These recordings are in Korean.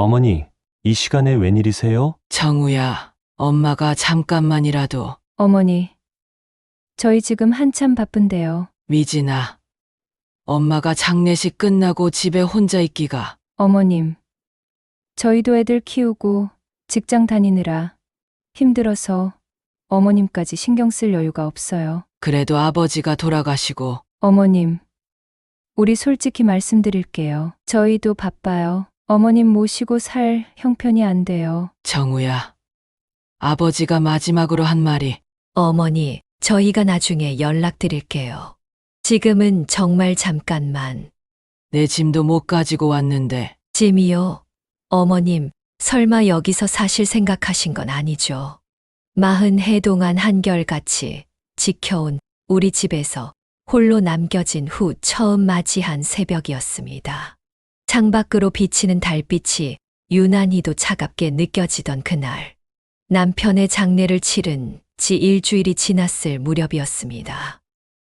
어머니, 이 시간에 웬일이세요? 정우야, 엄마가 잠깐만이라도. 어머니, 저희 지금 한참 바쁜데요. 미진아, 엄마가 장례식 끝나고 집에 혼자 있기가. 어머님, 저희도 애들 키우고 직장 다니느라 힘들어서 어머님까지 신경 쓸 여유가 없어요. 그래도 아버지가 돌아가시고. 어머님, 우리 솔직히 말씀드릴게요. 저희도 바빠요. 어머님 모시고 살 형편이 안 돼요. 정우야, 아버지가 마지막으로 한 말이. 어머니, 저희가 나중에 연락드릴게요. 지금은 정말 잠깐만. 내 짐도 못 가지고 왔는데. 짐이요? 어머님, 설마 여기서 사실 생각하신 건 아니죠? 40해 동안 한결같이 지켜온 우리 집에서 홀로 남겨진 후 처음 맞이한 새벽이었습니다. 창밖으로 비치는 달빛이 유난히도 차갑게 느껴지던 그날. 남편의 장례를 치른 지 일주일이 지났을 무렵이었습니다.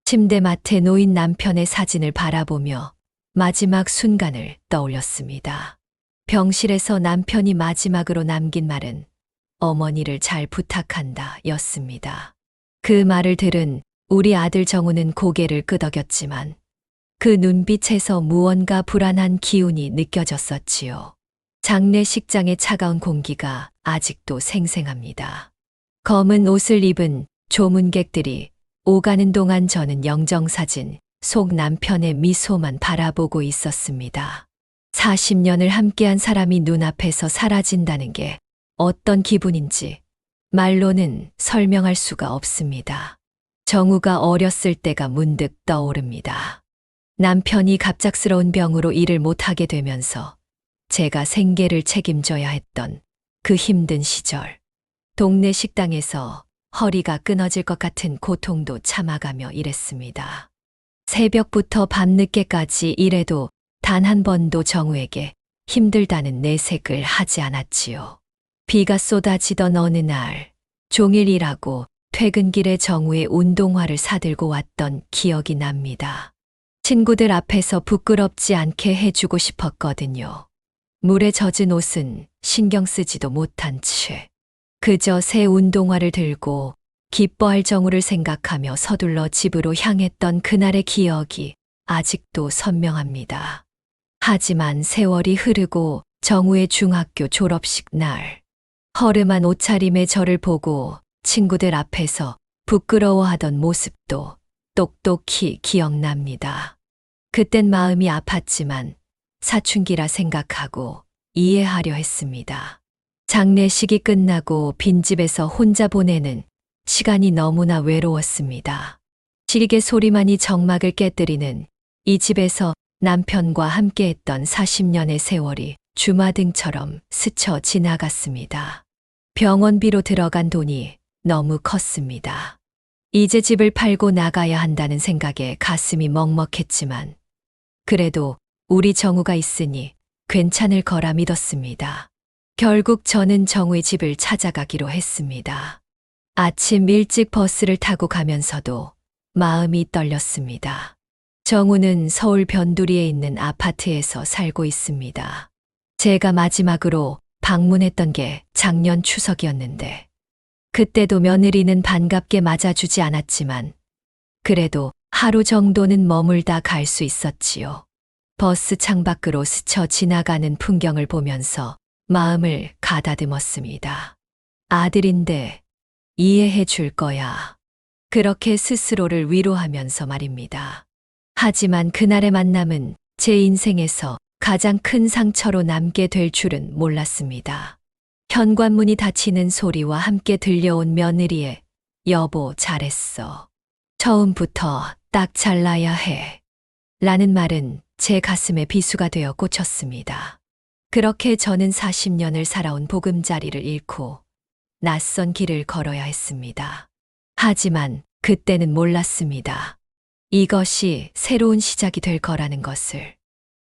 침대맡에 놓인 남편의 사진을 바라보며 마지막 순간을 떠올렸습니다. 병실에서 남편이 마지막으로 남긴 말은 어머니를 잘 부탁한다 였습니다. 그 말을 들은 우리 아들 정우는 고개를 끄덕였지만 그 눈빛에서 무언가 불안한 기운이 느껴졌었지요. 장례식장의 차가운 공기가 아직도 생생합니다. 검은 옷을 입은 조문객들이 오가는 동안 저는 영정사진 속 남편의 미소만 바라보고 있었습니다. 40년을 함께한 사람이 눈앞에서 사라진다는 게 어떤 기분인지 말로는 설명할 수가 없습니다. 정우가 어렸을 때가 문득 떠오릅니다. 남편이 갑작스러운 병으로 일을 못하게 되면서 제가 생계를 책임져야 했던 그 힘든 시절. 동네 식당에서 허리가 끊어질 것 같은 고통도 참아가며 일했습니다. 새벽부터 밤늦게까지 일해도 단 한 번도 정우에게 힘들다는 내색을 하지 않았지요. 비가 쏟아지던 어느 날 종일 일하고 퇴근길에 정우의 운동화를 사들고 왔던 기억이 납니다. 친구들 앞에서 부끄럽지 않게 해주고 싶었거든요. 물에 젖은 옷은 신경 쓰지도 못한 채 그저 새 운동화를 들고 기뻐할 정우를 생각하며 서둘러 집으로 향했던 그날의 기억이 아직도 선명합니다. 하지만 세월이 흐르고 정우의 중학교 졸업식 날, 허름한 옷차림의 저를 보고 친구들 앞에서 부끄러워하던 모습도 똑똑히 기억납니다. 그땐 마음이 아팠지만 사춘기라 생각하고 이해하려 했습니다. 장례식이 끝나고 빈집에서 혼자 보내는 시간이 너무나 외로웠습니다. 시리개 소리만이 정막을 깨뜨리는 이 집에서 남편과 함께했던 40년의 세월이 주마등처럼 스쳐 지나갔습니다. 병원비로 들어간 돈이 너무 컸습니다. 이제 집을 팔고 나가야 한다는 생각에 가슴이 먹먹했지만 그래도 우리 정우가 있으니 괜찮을 거라 믿었습니다. 결국 저는 정우의 집을 찾아가기로 했습니다. 아침 일찍 버스를 타고 가면서도 마음이 떨렸습니다. 정우는 서울 변두리에 있는 아파트에서 살고 있습니다. 제가 마지막으로 방문했던 게 작년 추석이었는데 그때도 며느리는 반갑게 맞아주지 않았지만 그래도 하루 정도는 머물다 갈 수 있었지요. 버스 창밖으로 스쳐 지나가는 풍경을 보면서 마음을 가다듬었습니다. 아들인데 이해해 줄 거야. 그렇게 스스로를 위로하면서 말입니다. 하지만 그날의 만남은 제 인생에서 가장 큰 상처로 남게 될 줄은 몰랐습니다. 현관문이 닫히는 소리와 함께 들려온 며느리의 여보 잘했어. 처음부터 딱 잘라야 해. 라는 말은 제 가슴에 비수가 되어 꽂혔습니다. 그렇게 저는 40년을 살아온 보금자리를 잃고 낯선 길을 걸어야 했습니다. 하지만 그때는 몰랐습니다. 이것이 새로운 시작이 될 거라는 것을.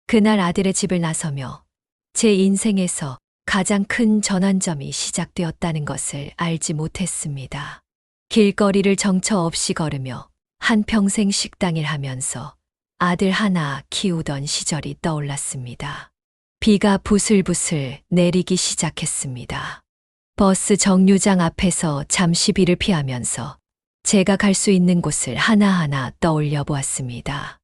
그날 아들의 집을 나서며 제 인생에서 가장 큰 전환점이 시작되었다는 것을 알지 못했습니다. 길거리를 정처 없이 걸으며 한평생 식당일 하면서 아들 하나 키우던 시절이 떠올랐습니다. 비가 부슬부슬 내리기 시작했습니다. 버스 정류장 앞에서 잠시 비를 피하면서 제가 갈 수 있는 곳을 하나하나 떠올려 보았습니다.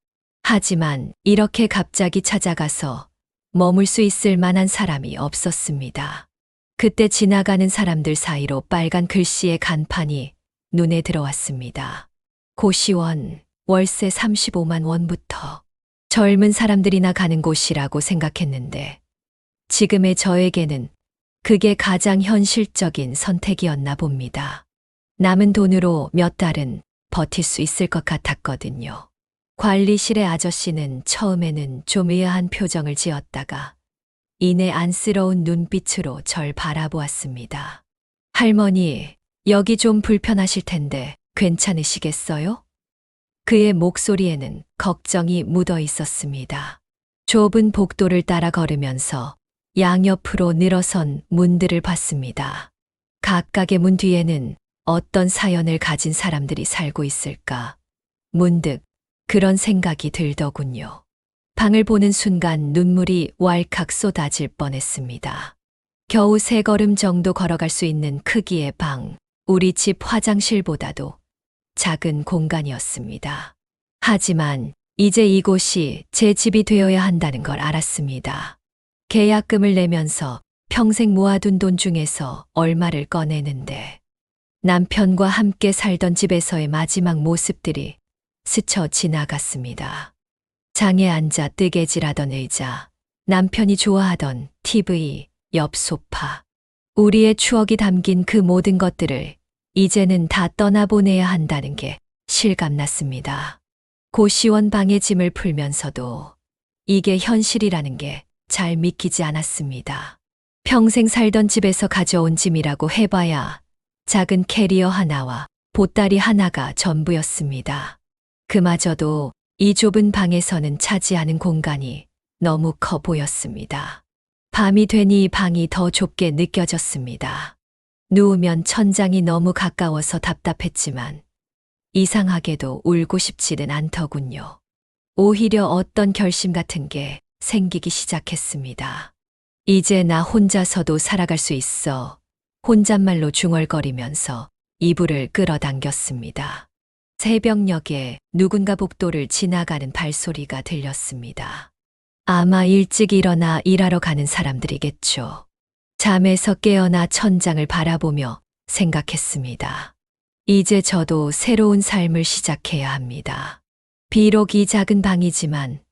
하지만 이렇게 갑자기 찾아가서 머물 수 있을 만한 사람이 없었습니다. 그때 지나가는 사람들 사이로 빨간 글씨의 간판이 눈에 들어왔습니다. 고시원, 월세 35만 원부터. 젊은 사람들이나 가는 곳이라고 생각했는데 지금의 저에게는 그게 가장 현실적인 선택이었나 봅니다. 남은 돈으로 몇 달은 버틸 수 있을 것 같았거든요. 관리실의 아저씨는 처음에는 좀 의아한 표정을 지었다가 이내 안쓰러운 눈빛으로 절 바라보았습니다. 할머니, 여기 좀 불편하실 텐데 괜찮으시겠어요? 그의 목소리에는 걱정이 묻어 있었습니다. 좁은 복도를 따라 걸으면서 양옆으로 늘어선 문들을 봤습니다. 각각의 문 뒤에는 어떤 사연을 가진 사람들이 살고 있을까? 문득 그런 생각이 들더군요. 방을 보는 순간 눈물이 왈칵 쏟아질 뻔했습니다. 겨우 3걸음 정도 걸어갈 수 있는 크기의 방, 우리 집 화장실보다도 작은 공간이었습니다. 하지만 이제 이곳이 제 집이 되어야 한다는 걸 알았습니다. 계약금을 내면서 평생 모아둔 돈 중에서 얼마를 꺼내는데 남편과 함께 살던 집에서의 마지막 모습들이 스쳐 지나갔습니다. 장에 앉아 뜨개질하던 의자, 남편이 좋아하던 TV, 옆 소파, 우리의 추억이 담긴 그 모든 것들을 이제는 다 떠나보내야 한다는 게 실감났습니다. 고시원 방의 짐을 풀면서도 이게 현실이라는 게 잘 믿기지 않았습니다. 평생 살던 집에서 가져온 짐이라고 해봐야 작은 캐리어 하나와 보따리 하나가 전부였습니다. 그마저도 이 좁은 방에서는 차지하는 공간이 너무 커 보였습니다. 밤이 되니 방이 더 좁게 느껴졌습니다. 누우면 천장이 너무 가까워서 답답했지만 이상하게도 울고 싶지는 않더군요. 오히려 어떤 결심 같은 게 생기기 시작했습니다. 이제 나 혼자서도 살아갈 수 있어. 혼잣말로 중얼거리면서 이불을 끌어당겼습니다. 새벽녘에 누군가 복도를 지나가는 발소리가 들렸습니다. 아마 일찍 일어나 일하러 가는 사람들이겠죠. 잠에서 깨어나 천장을 바라보며 생각했습니다. 이제 저도 새로운 삶을 시작해야 합니다. 비록 이 작은 방이지만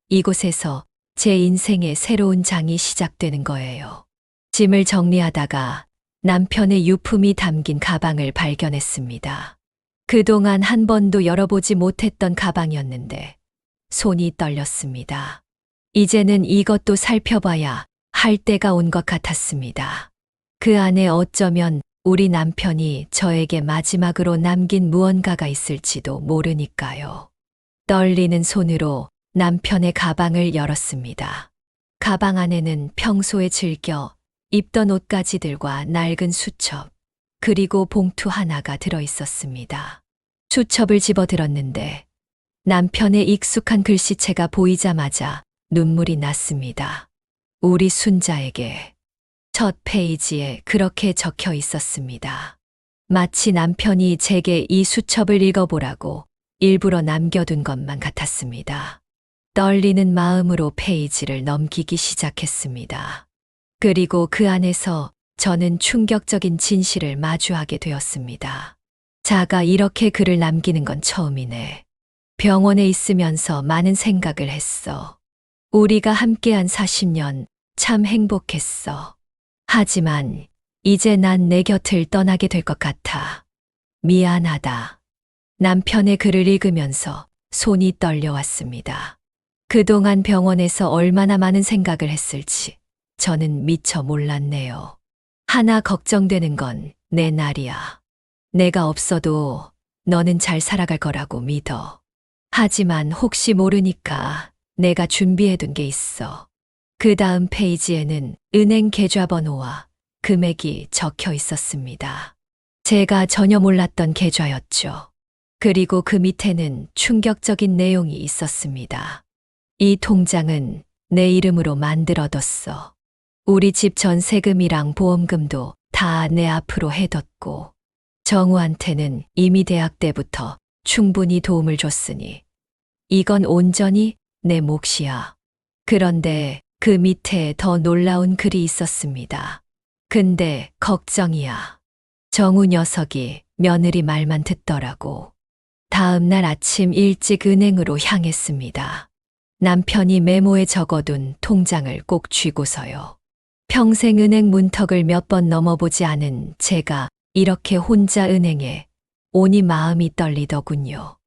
이곳에서 제 인생의 새로운 장이 시작되는 거예요. 짐을 정리하다가 남편의 유품이 담긴 가방을 발견했습니다. 그동안 한 번도 열어보지 못했던 가방이었는데 손이 떨렸습니다. 이제는 이것도 살펴봐야 할 때가 온 것 같았습니다. 그 안에 어쩌면 우리 남편이 저에게 마지막으로 남긴 무언가가 있을지도 모르니까요. 떨리는 손으로 남편의 가방을 열었습니다. 가방 안에는 평소에 즐겨 입던 옷가지들과 낡은 수첩, 그리고 봉투 하나가 들어 있었습니다. 수첩을 집어들었는데 남편의 익숙한 글씨체가 보이자마자 눈물이 났습니다. 우리 순자에게. 첫 페이지에 그렇게 적혀 있었습니다. 마치 남편이 제게 이 수첩을 읽어보라고 일부러 남겨둔 것만 같았습니다. 떨리는 마음으로 페이지를 넘기기 시작했습니다. 그리고 그 안에서 저는 충격적인 진실을 마주하게 되었습니다. 자가 이렇게 글을 남기는 건 처음이네. 병원에 있으면서 많은 생각을 했어. 우리가 함께한 40년 참 행복했어. 하지만 이제 난 내 곁을 떠나게 될 것 같아. 미안하다. 남편의 글을 읽으면서 손이 떨려왔습니다. 그동안 병원에서 얼마나 많은 생각을 했을지 저는 미처 몰랐네요. 하나 걱정되는 건 내 날이야. 내가 없어도 너는 잘 살아갈 거라고 믿어. 하지만 혹시 모르니까 내가 준비해둔 게 있어. 그 다음 페이지에는 은행 계좌번호와 금액이 적혀 있었습니다. 제가 전혀 몰랐던 계좌였죠. 그리고 그 밑에는 충격적인 내용이 있었습니다. 이 통장은 내 이름으로 만들어뒀어. 우리 집 전세금이랑 보험금도 다 내 앞으로 해뒀고, 정우한테는 이미 대학 때부터 충분히 도움을 줬으니, 이건 온전히 내 몫이야. 그런데 그 밑에 더 놀라운 글이 있었습니다. 근데 걱정이야. 정우 녀석이 며느리 말만 듣더라고. 다음 날 아침 일찍 은행으로 향했습니다. 남편이 메모에 적어둔 통장을 꼭 쥐고서요. 평생 은행 문턱을 몇 번 넘어보지 않은 제가 이렇게 혼자 은행에 오니 마음이 떨리더군요.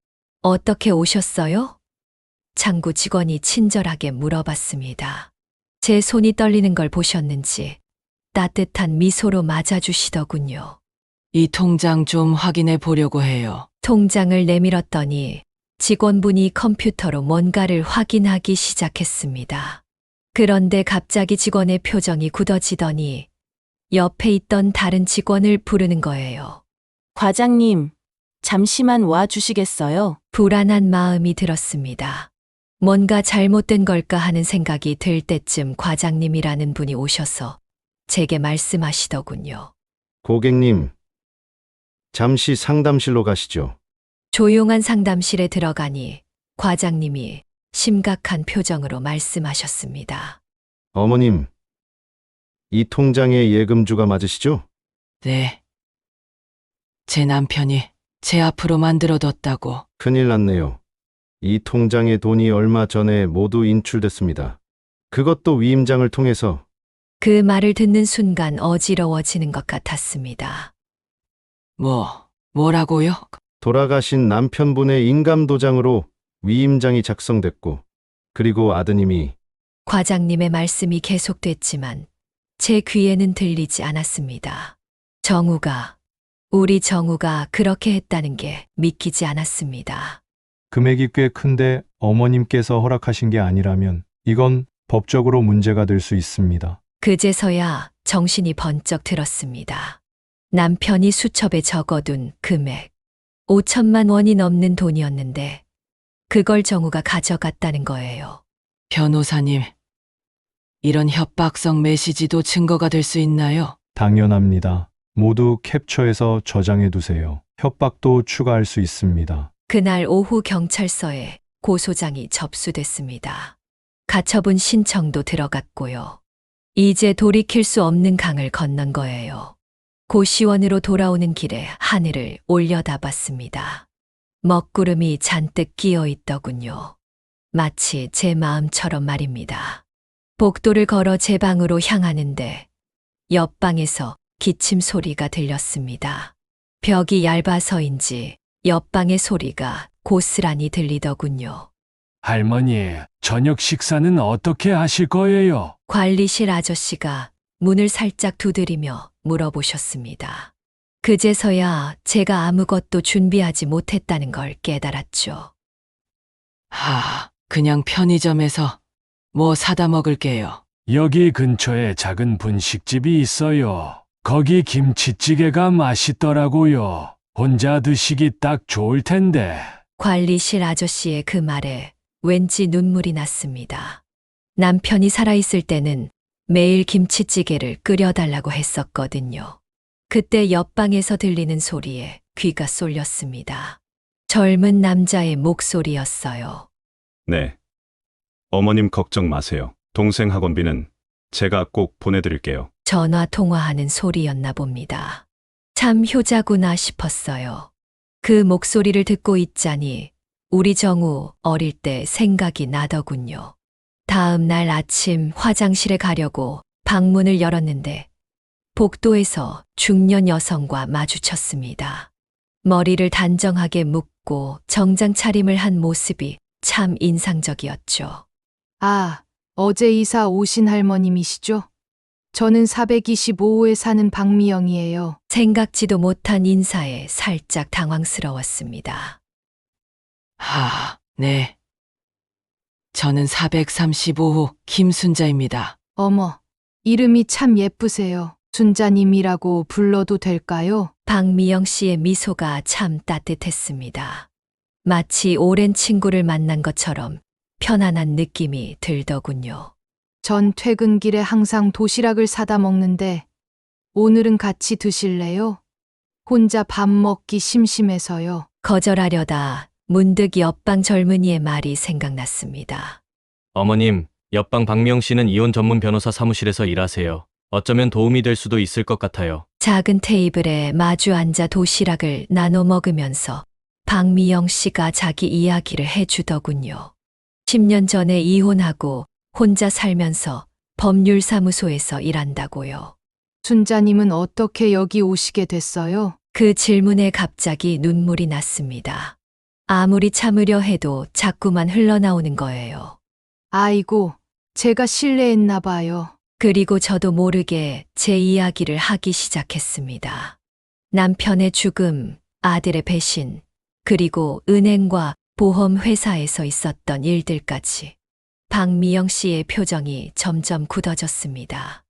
어떻게 오셨어요? 창구 직원이 친절하게 물어봤습니다. 제 손이 떨리는 걸 보셨는지 따뜻한 미소로 맞아주시더군요. 이 통장 좀 확인해 보려고 해요. 통장을 내밀었더니 직원분이 컴퓨터로 뭔가를 확인하기 시작했습니다. 그런데 갑자기 직원의 표정이 굳어지더니 옆에 있던 다른 직원을 부르는 거예요. 과장님, 잠시만 와 주시겠어요? 불안한 마음이 들었습니다. 뭔가 잘못된 걸까 하는 생각이 들 때쯤 과장님이라는 분이 오셔서 제게 말씀하시더군요. 고객님, 잠시 상담실로 가시죠. 조용한 상담실에 들어가니 과장님이 심각한 표정으로 말씀하셨습니다. 어머님, 이 통장의 예금주가 맞으시죠? 네. 제 남편이 제 앞으로 만들어뒀다고. 큰일 났네요. 이 통장에 돈이 얼마 전에 모두 인출됐습니다. 그것도 위임장을 통해서. 그 말을 듣는 순간 어지러워지는 것 같았습니다. 뭐라고요? 돌아가신 남편분의 인감도장으로 위임장이 작성됐고, 그리고 아드님이 과장님의 말씀이 계속됐지만 제 귀에는 들리지 않았습니다. 우리 정우가 그렇게 했다는 게 믿기지 않았습니다. 금액이 꽤 큰데 어머님께서 허락하신 게 아니라면 이건 법적으로 문제가 될 수 있습니다. 그제서야 정신이 번쩍 들었습니다. 남편이 수첩에 적어둔 금액, 5천만 원이 넘는 돈이었는데 그걸 정우가 가져갔다는 거예요. 변호사님, 이런 협박성 메시지도 증거가 될 수 있나요? 당연합니다. 모두 캡처해서 저장해 두세요. 협박도 추가할 수 있습니다. 그날 오후 경찰서에 고소장이 접수됐습니다. 가처분 신청도 들어갔고요. 이제 돌이킬 수 없는 강을 건넌 거예요. 고시원으로 돌아오는 길에 하늘을 올려다봤습니다. 먹구름이 잔뜩 끼어 있더군요. 마치 제 마음처럼 말입니다. 복도를 걸어 제 방으로 향하는데 옆방에서 기침 소리가 들렸습니다. 벽이 얇아서인지 옆방의 소리가 고스란히 들리더군요. 할머니, 저녁 식사는 어떻게 하실 거예요? 관리실 아저씨가 문을 살짝 두드리며 물어보셨습니다. 그제서야 제가 아무것도 준비하지 못했다는 걸 깨달았죠. 그냥 편의점에서 뭐 사다 먹을게요. 여기 근처에 작은 분식집이 있어요. 거기 김치찌개가 맛있더라고요. 혼자 드시기 딱 좋을 텐데. 관리실 아저씨의 그 말에 왠지 눈물이 났습니다. 남편이 살아있을 때는 매일 김치찌개를 끓여달라고 했었거든요. 그때 옆방에서 들리는 소리에 귀가 쏠렸습니다. 젊은 남자의 목소리였어요. 네. 어머님 걱정 마세요. 동생 학원비는 제가 꼭 보내드릴게요. 전화 통화하는 소리였나 봅니다. 참 효자구나 싶었어요. 그 목소리를 듣고 있자니 우리 정우 어릴 때 생각이 나더군요. 다음 날 아침 화장실에 가려고 방문을 열었는데 복도에서 중년 여성과 마주쳤습니다. 머리를 단정하게 묶고 정장 차림을 한 모습이 참 인상적이었죠. 어제 이사 오신 할머님이시죠? 저는 425호에 사는 박미영이에요. 생각지도 못한 인사에 살짝 당황스러웠습니다. 네. 저는 435호 김순자입니다. 어머, 이름이 참 예쁘세요. 순자님이라고 불러도 될까요? 박미영 씨의 미소가 참 따뜻했습니다. 마치 오랜 친구를 만난 것처럼 편안한 느낌이 들더군요. 전 퇴근길에 항상 도시락을 사다 먹는데 오늘은 같이 드실래요? 혼자 밥 먹기 심심해서요. 거절하려다 문득 옆방 젊은이의 말이 생각났습니다. 어머님, 옆방 박미영 씨는 이혼 전문 변호사 사무실에서 일하세요. 어쩌면 도움이 될 수도 있을 것 같아요. 작은 테이블에 마주 앉아 도시락을 나눠 먹으면서 박미영 씨가 자기 이야기를 해주더군요. 10년 전에 이혼하고 혼자 살면서 법률사무소에서 일한다고요. 순자님은 어떻게 여기 오시게 됐어요? 그 질문에 갑자기 눈물이 났습니다. 아무리 참으려 해도 자꾸만 흘러나오는 거예요. 아이고, 제가 실례했나 봐요. 그리고 저도 모르게 제 이야기를 하기 시작했습니다. 남편의 죽음, 아들의 배신, 그리고 은행과 보험회사에서 있었던 일들까지. 박미영 씨의 표정이 점점 굳어졌습니다.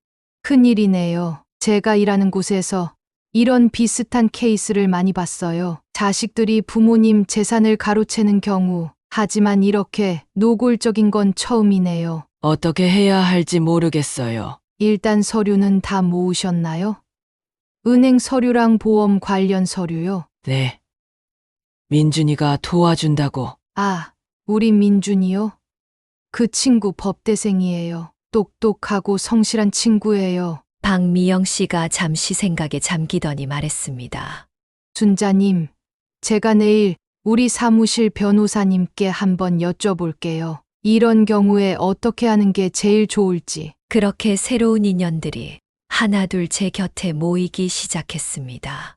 큰일이네요. 제가 일하는 곳에서 이런 비슷한 케이스를 많이 봤어요. 자식들이 부모님 재산을 가로채는 경우, 하지만 이렇게 노골적인 건 처음이네요. 어떻게 해야 할지 모르겠어요. 일단 서류는 다 모으셨나요? 은행 서류랑 보험 관련 서류요. 네. 민준이가 도와준다고. 아, 우리 민준이요? 그 친구 법대생이에요. 똑똑하고 성실한 친구예요. 박미영 씨가 잠시 생각에 잠기더니 말했습니다. 순자님, 제가 내일 우리 사무실 변호사님께 한번 여쭤볼게요. 이런 경우에 어떻게 하는 게 제일 좋을지. 그렇게 새로운 인연들이 하나둘 제 곁에 모이기 시작했습니다.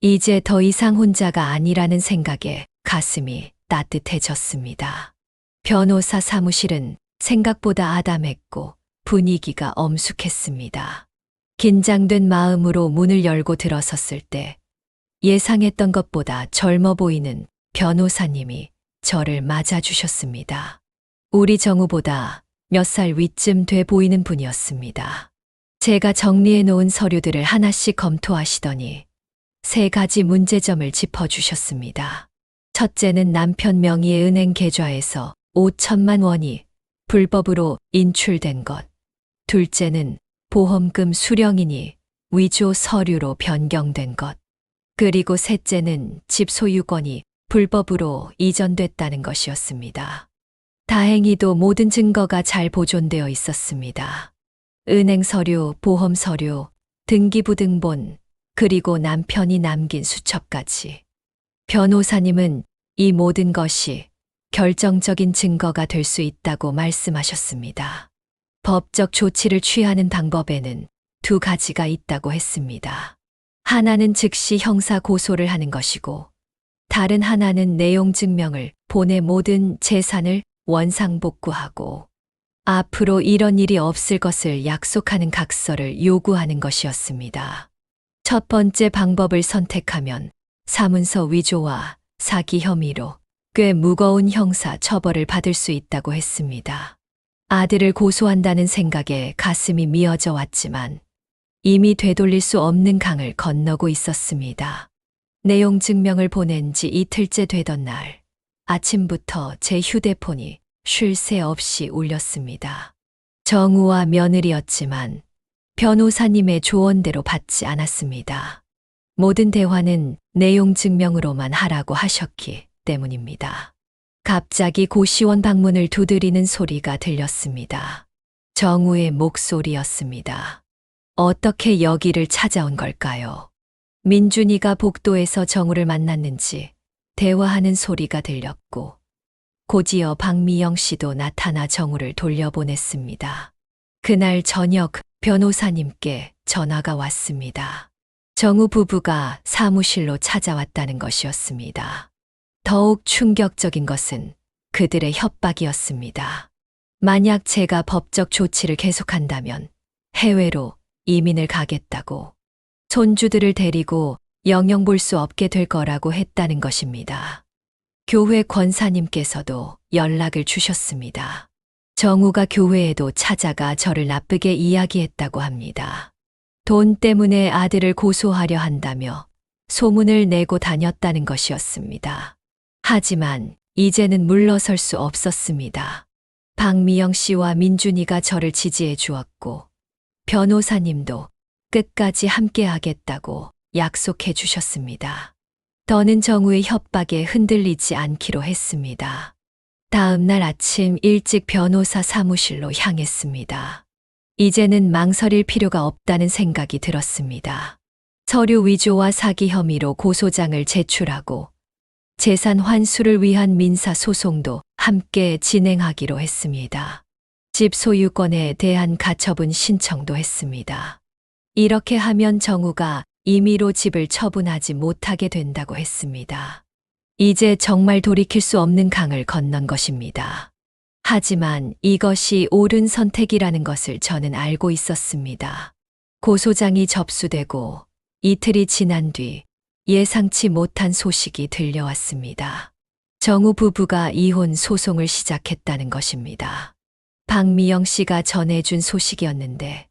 이제 더 이상 혼자가 아니라는 생각에 가슴이 따뜻해졌습니다. 변호사 사무실은 생각보다 아담했고 분위기가 엄숙했습니다. 긴장된 마음으로 문을 열고 들어섰을 때 예상했던 것보다 젊어 보이는 변호사님이 저를 맞아주셨습니다. 우리 정우보다 몇 살 위쯤 돼 보이는 분이었습니다. 제가 정리해 놓은 서류들을 하나씩 검토하시더니 3가지 문제점을 짚어주셨습니다. 첫째는 남편 명의의 은행 계좌에서 5천만 원이 불법으로 인출된 것. 둘째는 보험금 수령인이 위조 서류로 변경된 것. 그리고 셋째는 집 소유권이 불법으로 이전됐다는 것이었습니다. 다행히도 모든 증거가 잘 보존되어 있었습니다. 은행 서류, 보험 서류, 등기부등본, 그리고 남편이 남긴 수첩까지. 변호사님은 이 모든 것이 결정적인 증거가 될 수 있다고 말씀하셨습니다. 법적 조치를 취하는 방법에는 2가지가 있다고 했습니다. 하나는 즉시 형사 고소를 하는 것이고, 다른 하나는 내용 증명을 본의 모든 재산을 원상복구하고, 앞으로 이런 일이 없을 것을 약속하는 각서를 요구하는 것이었습니다. 첫 번째 방법을 선택하면 사문서 위조와 사기 혐의로 꽤 무거운 형사 처벌을 받을 수 있다고 했습니다. 아들을 고소한다는 생각에 가슴이 미어져 왔지만 이미 되돌릴 수 없는 강을 건너고 있었습니다. 내용 증명을 보낸 지 이틀째 되던 날, 아침부터 제 휴대폰이 쉴 새 없이 울렸습니다. 정우와 며느리였지만 변호사님의 조언대로 받지 않았습니다. 모든 대화는 내용 증명으로만 하라고 하셨기 때문입니다. 갑자기 고시원 방문을 두드리는 소리가 들렸습니다. 정우의 목소리였습니다. 어떻게 여기를 찾아온 걸까요? 민준이가 복도에서 정우를 만났는지 대화하는 소리가 들렸고, 곧이어 박미영 씨도 나타나 정우를 돌려보냈습니다. 그날 저녁 변호사님께 전화가 왔습니다. 정우 부부가 사무실로 찾아왔다는 것이었습니다. 더욱 충격적인 것은 그들의 협박이었습니다. 만약 제가 법적 조치를 계속한다면 해외로 이민을 가겠다고, 손주들을 데리고 영영 볼 수 없게 될 거라고 했다는 것입니다. 교회 권사님께서도 연락을 주셨습니다. 정우가 교회에도 찾아가 저를 나쁘게 이야기했다고 합니다. 돈 때문에 아들을 고소하려 한다며 소문을 내고 다녔다는 것이었습니다. 하지만 이제는 물러설 수 없었습니다. 박미영 씨와 민준이가 저를 지지해 주었고, 변호사님도 끝까지 함께 하겠다고 약속해 주셨습니다. 더는 정우의 협박에 흔들리지 않기로 했습니다. 다음 날 아침 일찍 변호사 사무실로 향했습니다. 이제는 망설일 필요가 없다는 생각이 들었습니다. 서류 위조와 사기 혐의로 고소장을 제출하고 재산 환수를 위한 민사 소송도 함께 진행하기로 했습니다. 집 소유권에 대한 가처분 신청도 했습니다. 이렇게 하면 정우가 임의로 집을 처분하지 못하게 된다고 했습니다. 이제 정말 돌이킬 수 없는 강을 건넌 것입니다. 하지만 이것이 옳은 선택이라는 것을 저는 알고 있었습니다. 고소장이 접수되고 이틀이 지난 뒤 예상치 못한 소식이 들려왔습니다. 정우 부부가 이혼 소송을 시작했다는 것입니다. 박미영 씨가 전해준 소식이었는데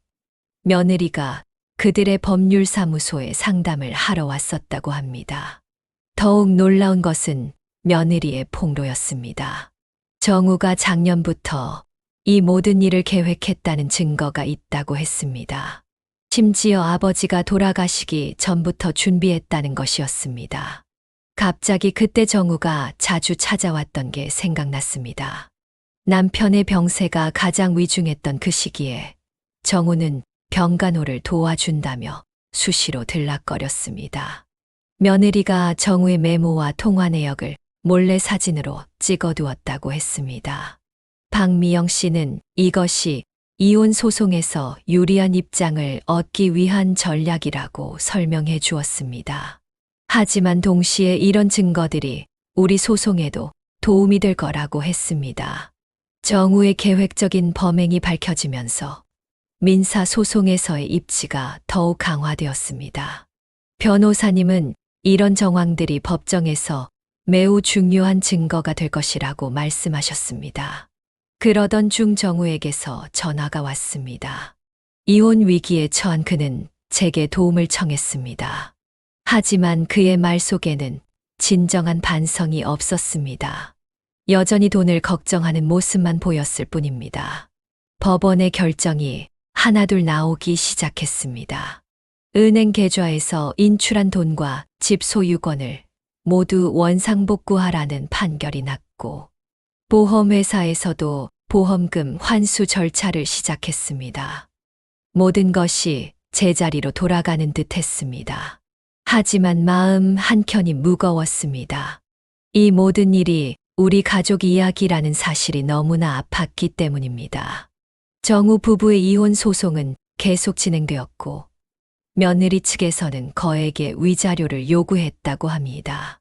며느리가 그들의 법률사무소에 상담을 하러 왔었다고 합니다. 더욱 놀라운 것은 며느리의 폭로였습니다. 정우가 작년부터 이 모든 일을 계획했다는 증거가 있다고 했습니다. 심지어 아버지가 돌아가시기 전부터 준비했다는 것이었습니다. 갑자기 그때 정우가 자주 찾아왔던 게 생각났습니다. 남편의 병세가 가장 위중했던 그 시기에 정우는 병간호를 도와준다며 수시로 들락거렸습니다. 며느리가 정우의 메모와 통화 내역을 몰래 사진으로 찍어두었다고 했습니다. 박미영 씨는 이것이 이혼 소송에서 유리한 입장을 얻기 위한 전략이라고 설명해 주었습니다. 하지만 동시에 이런 증거들이 우리 소송에도 도움이 될 거라고 했습니다. 정우의 계획적인 범행이 밝혀지면서 민사 소송에서의 입지가 더욱 강화되었습니다. 변호사님은 이런 정황들이 법정에서 매우 중요한 증거가 될 것이라고 말씀하셨습니다. 그러던 중 정우에게서 전화가 왔습니다. 이혼 위기에 처한 그는 제게 도움을 청했습니다. 하지만 그의 말 속에는 진정한 반성이 없었습니다. 여전히 돈을 걱정하는 모습만 보였을 뿐입니다. 법원의 결정이 하나둘 나오기 시작했습니다. 은행 계좌에서 인출한 돈과 집 소유권을 모두 원상복구하라는 판결이 났고, 보험회사에서도 보험금 환수 절차를 시작했습니다. 모든 것이 제자리로 돌아가는 듯 했습니다. 하지만 마음 한켠이 무거웠습니다. 이 모든 일이 우리 가족 이야기라는 사실이 너무나 아팠기 때문입니다. 정우 부부의 이혼 소송은 계속 진행되었고, 며느리 측에서는 거액의 위자료를 요구했다고 합니다.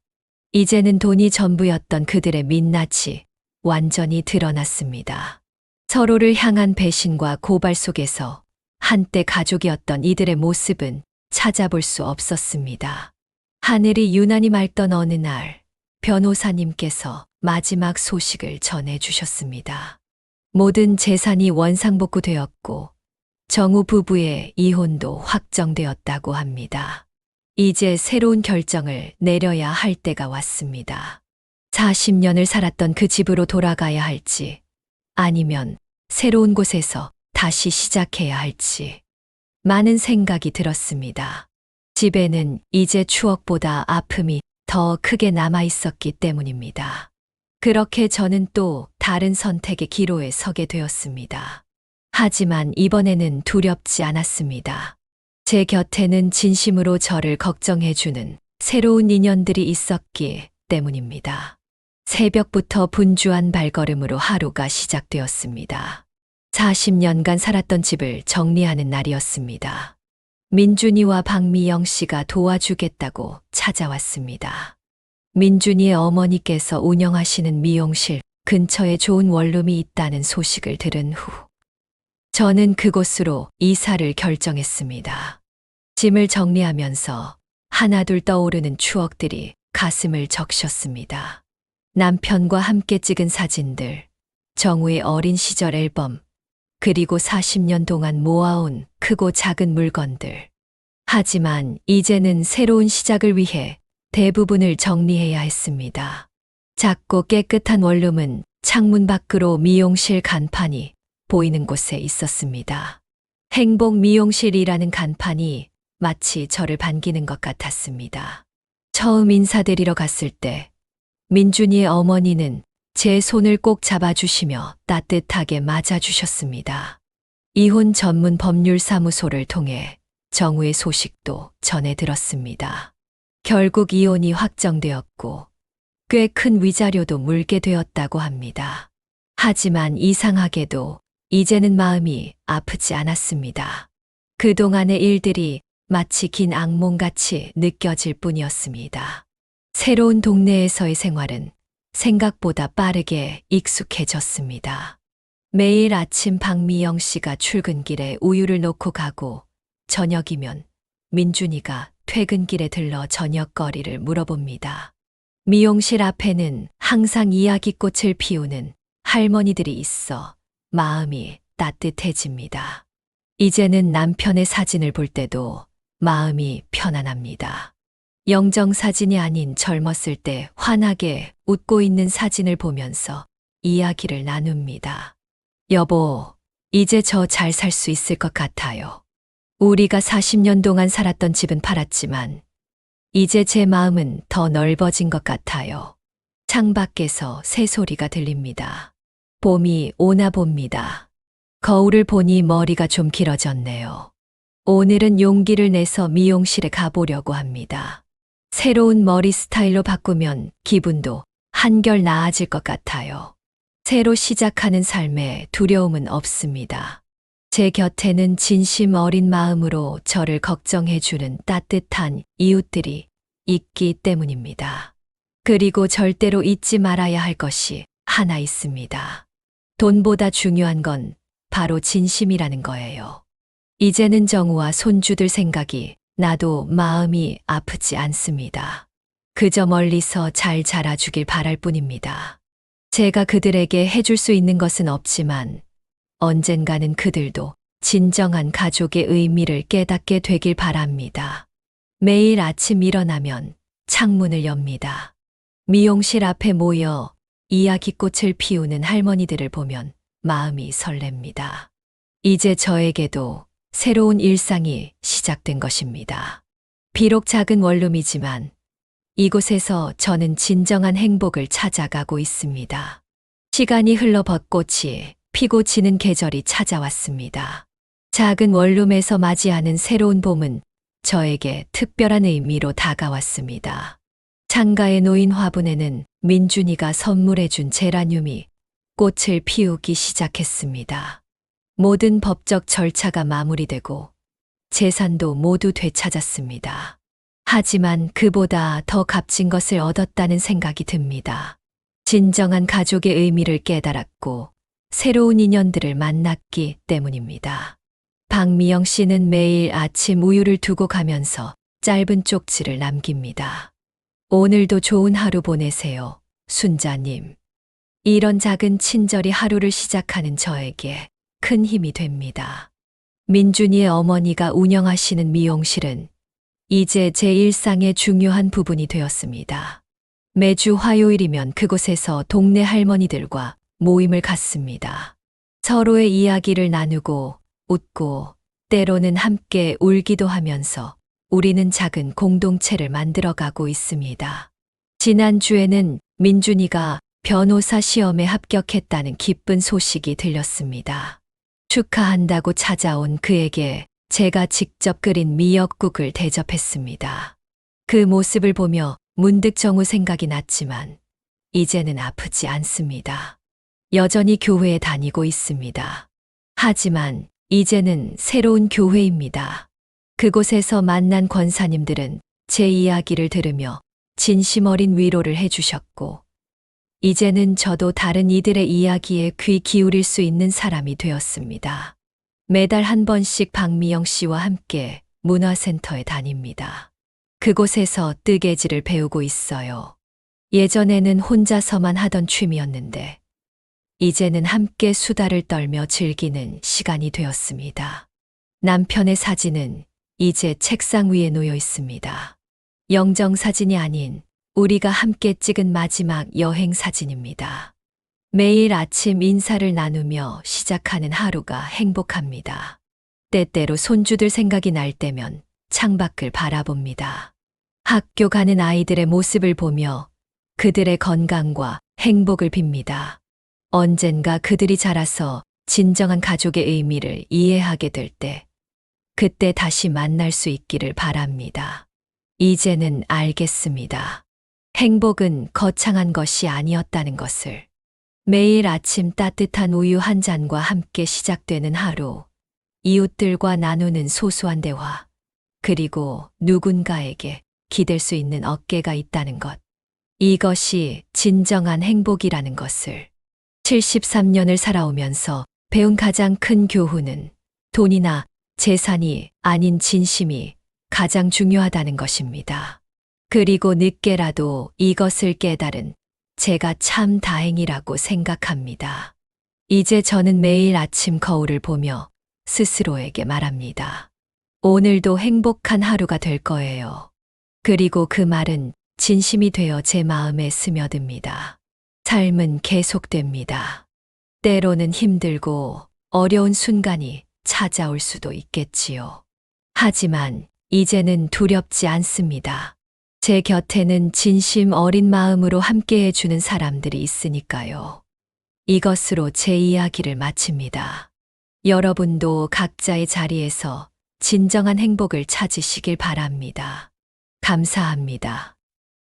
이제는 돈이 전부였던 그들의 민낯이 완전히 드러났습니다. 서로를 향한 배신과 고발 속에서 한때 가족이었던 이들의 모습은 찾아볼 수 없었습니다. 하늘이 유난히 맑던 어느 날, 변호사님께서 마지막 소식을 전해주셨습니다. 모든 재산이 원상복구되었고 정우 부부의 이혼도 확정되었다고 합니다. 이제 새로운 결정을 내려야 할 때가 왔습니다. 40년을 살았던 그 집으로 돌아가야 할지, 아니면 새로운 곳에서 다시 시작해야 할지 많은 생각이 들었습니다. 집에는 이제 추억보다 아픔이 더 크게 남아 있었기 때문입니다. 그렇게 저는 또 다른 선택의 기로에 서게 되었습니다. 하지만 이번에는 두렵지 않았습니다. 제 곁에는 진심으로 저를 걱정해주는 새로운 인연들이 있었기 때문입니다. 새벽부터 분주한 발걸음으로 하루가 시작되었습니다. 40년간 살았던 집을 정리하는 날이었습니다. 민준이와 박미영 씨가 도와주겠다고 찾아왔습니다. 민준이의 어머니께서 운영하시는 미용실 근처에 좋은 원룸이 있다는 소식을 들은 후 저는 그곳으로 이사를 결정했습니다. 짐을 정리하면서 하나둘 떠오르는 추억들이 가슴을 적셨습니다. 남편과 함께 찍은 사진들, 정우의 어린 시절 앨범, 그리고 40년 동안 모아온 크고 작은 물건들. 하지만 이제는 새로운 시작을 위해 대부분을 정리해야 했습니다. 작고 깨끗한 원룸은 창문 밖으로 미용실 간판이 보이는 곳에 있었습니다. 행복 미용실이라는 간판이 마치 저를 반기는 것 같았습니다. 처음 인사드리러 갔을 때 민준이의 어머니는 제 손을 꼭 잡아주시며 따뜻하게 맞아주셨습니다. 이혼 전문 법률사무소를 통해 정우의 소식도 전해 들었습니다. 결국 이혼이 확정되었고 꽤 큰 위자료도 물게 되었다고 합니다. 하지만 이상하게도 이제는 마음이 아프지 않았습니다. 그동안의 일들이 마치 긴 악몽같이 느껴질 뿐이었습니다. 새로운 동네에서의 생활은 생각보다 빠르게 익숙해졌습니다. 매일 아침 박미영 씨가 출근길에 우유를 놓고 가고 저녁이면 민준이가 퇴근길에 들러 저녁거리를 물어봅니다. 미용실 앞에는 항상 이야기꽃을 피우는 할머니들이 있어 마음이 따뜻해집니다. 이제는 남편의 사진을 볼 때도 마음이 편안합니다. 영정사진이 아닌 젊었을 때 환하게 웃고 있는 사진을 보면서 이야기를 나눕니다. 여보, 이제 저 잘 살 수 있을 것 같아요. 우리가 40년 동안 살았던 집은 팔았지만 이제 제 마음은 더 넓어진 것 같아요. 창밖에서 새소리가 들립니다. 봄이 오나 봅니다. 거울을 보니 머리가 좀 길어졌네요. 오늘은 용기를 내서 미용실에 가보려고 합니다. 새로운 머리 스타일로 바꾸면 기분도 한결 나아질 것 같아요. 새로 시작하는 삶에 두려움은 없습니다. 제 곁에는 진심 어린 마음으로 저를 걱정해주는 따뜻한 이웃들이 있기 때문입니다. 그리고 절대로 잊지 말아야 할 것이 하나 있습니다. 돈보다 중요한 건 바로 진심이라는 거예요. 이제는 정우와 손주들 생각이 나도 마음이 아프지 않습니다. 그저 멀리서 잘 자라주길 바랄 뿐입니다. 제가 그들에게 해줄 수 있는 것은 없지만 언젠가는 그들도 진정한 가족의 의미를 깨닫게 되길 바랍니다. 매일 아침 일어나면 창문을 엽니다. 미용실 앞에 모여 이야기꽃을 피우는 할머니들을 보면 마음이 설렙니다. 이제 저에게도 새로운 일상이 시작된 것입니다. 비록 작은 원룸이지만 이곳에서 저는 진정한 행복을 찾아가고 있습니다. 시간이 흘러 벚꽃이 피고 지는 계절이 찾아왔습니다. 작은 원룸에서 맞이하는 새로운 봄은 저에게 특별한 의미로 다가왔습니다. 창가에 놓인 화분에는 민준이가 선물해준 제라늄이 꽃을 피우기 시작했습니다. 모든 법적 절차가 마무리되고 재산도 모두 되찾았습니다. 하지만 그보다 더 값진 것을 얻었다는 생각이 듭니다. 진정한 가족의 의미를 깨달았고 새로운 인연들을 만났기 때문입니다. 박미영 씨는 매일 아침 우유를 두고 가면서 짧은 쪽지를 남깁니다. 오늘도 좋은 하루 보내세요, 순자님. 이런 작은 친절이 하루를 시작하는 저에게 큰 힘이 됩니다. 민준이의 어머니가 운영하시는 미용실은 이제 제 일상의 중요한 부분이 되었습니다. 매주 화요일이면 그곳에서 동네 할머니들과 모임을 갖습니다. 서로의 이야기를 나누고 웃고 때로는 함께 울기도 하면서 우리는 작은 공동체를 만들어가고 있습니다. 지난주에는 민준이가 변호사 시험에 합격했다는 기쁜 소식이 들렸습니다. 축하한다고 찾아온 그에게 제가 직접 끓인 미역국을 대접했습니다. 그 모습을 보며 문득 정우 생각이 났지만 이제는 아프지 않습니다. 여전히 교회에 다니고 있습니다. 하지만 이제는 새로운 교회입니다. 그곳에서 만난 권사님들은 제 이야기를 들으며 진심 어린 위로를 해주셨고 이제는 저도 다른 이들의 이야기에 귀 기울일 수 있는 사람이 되었습니다. 매달 한 번씩 박미영 씨와 함께 문화센터에 다닙니다. 그곳에서 뜨개질을 배우고 있어요. 예전에는 혼자서만 하던 취미였는데 이제는 함께 수다를 떨며 즐기는 시간이 되었습니다. 남편의 사진은 이제 책상 위에 놓여 있습니다. 영정사진이 아닌 우리가 함께 찍은 마지막 여행 사진입니다. 매일 아침 인사를 나누며 시작하는 하루가 행복합니다. 때때로 손주들 생각이 날 때면 창밖을 바라봅니다. 학교 가는 아이들의 모습을 보며 그들의 건강과 행복을 빕니다. 언젠가 그들이 자라서 진정한 가족의 의미를 이해하게 될 때, 그때 다시 만날 수 있기를 바랍니다. 이제는 알겠습니다. 행복은 거창한 것이 아니었다는 것을. 매일 아침 따뜻한 우유 한 잔과 함께 시작되는 하루, 이웃들과 나누는 소소한 대화, 그리고 누군가에게 기댈 수 있는 어깨가 있다는 것. 이것이 진정한 행복이라는 것을. 73년을 살아오면서 배운 가장 큰 교훈은 돈이나 재산이 아닌 진심이 가장 중요하다는 것입니다. 그리고 늦게라도 이것을 깨달은 제가 참 다행이라고 생각합니다. 이제 저는 매일 아침 거울을 보며 스스로에게 말합니다. 오늘도 행복한 하루가 될 거예요. 그리고 그 말은 진심이 되어 제 마음에 스며듭니다. 삶은 계속됩니다. 때로는 힘들고 어려운 순간이 찾아올 수도 있겠지요. 하지만 이제는 두렵지 않습니다. 제 곁에는 진심 어린 마음으로 함께해 주는 사람들이 있으니까요. 이것으로 제 이야기를 마칩니다. 여러분도 각자의 자리에서 진정한 행복을 찾으시길 바랍니다. 감사합니다.